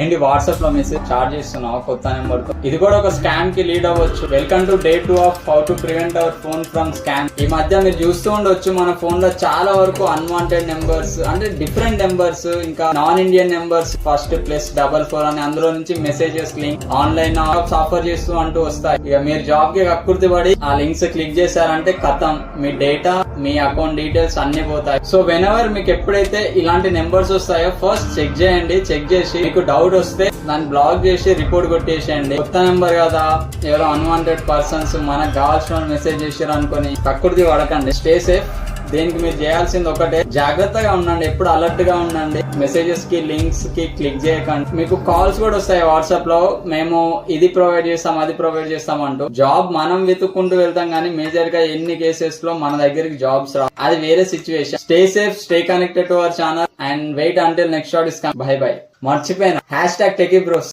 ఏంటి వాట్సాప్ లో message charge చేస్తున్నావు కొత్త నెంబర్ తో, ఇది కూడా ఒక స్కామ్ కి లీడ్ అవ్వచ్చు. Welcome to day 2 of how to prevent our phone from scam. ఈ మధ్య మీరు చూస్తూ ఉండొచ్చు మన ఫోన్ లో చాలా వరకు అన్వాంటెడ్ నెంబర్స్, అంటే డిఫరెంట్ నెంబర్స్, ఇంకా నాన్ ఇండియన్ నెంబర్స్, ఫస్ట్ +44 అని అందులో నుంచి messages link online jobs offer చేస్తూ అంటూ వస్తాయి. ఇక మీరు జాబ్ కి కక్కుర్తి పడి ఆ లింక్స్ క్లిక్ చేశారంటే ఖతం, మీ డేటా, మీ అకౌంట్ డీటెయిల్స్ అన్ని పోతాయి. సో వెనెవర్ మీకు ఎప్పుడైతే ఇలాంటి నెంబర్స్ వస్తాయో ఫస్ట్ చెక్ చేయండి. చెక్ చేసి మీకు డౌట్ వస్తే దాన్ని బ్లాక్ చేసి రిపోర్ట్ కొట్టేసేయండి. కొత్త నెంబర్ కదా, ఎవరో అన్వాంటెడ్ పర్సన్స్ మనకు కావాల్సిన మెసేజ్ చేసారు అనుకుని ప్రకృతి పడకండి. Stay safe. దీనికి మీరు చేయాల్సింది ఒకటే, జాగ్రత్తగా ఉండండి, ఎప్పుడు అలర్ట్ గా ఉండండి. మెసేజెస్ కి లింక్స్ కి క్లిక్ చేయకండి. మీకు కాల్స్ కూడా వస్తాయి వాట్సాప్ లో, మేము ఇది ప్రొవైడ్ చేస్తాం అది ప్రొవైడ్ చేస్తాం అంటూ. జాబ్ మనం వెతుక్కుంటూ వెళ్తాం కానీ మేజర్ గా ఎన్ని కేసెస్ లో మన దగ్గరికి జాబ్స్ రా, అది వేరే situation. Stay safe, stay connected to our channel and wait until next shot is come. Bye bye. మర్చిపోయిన #techibros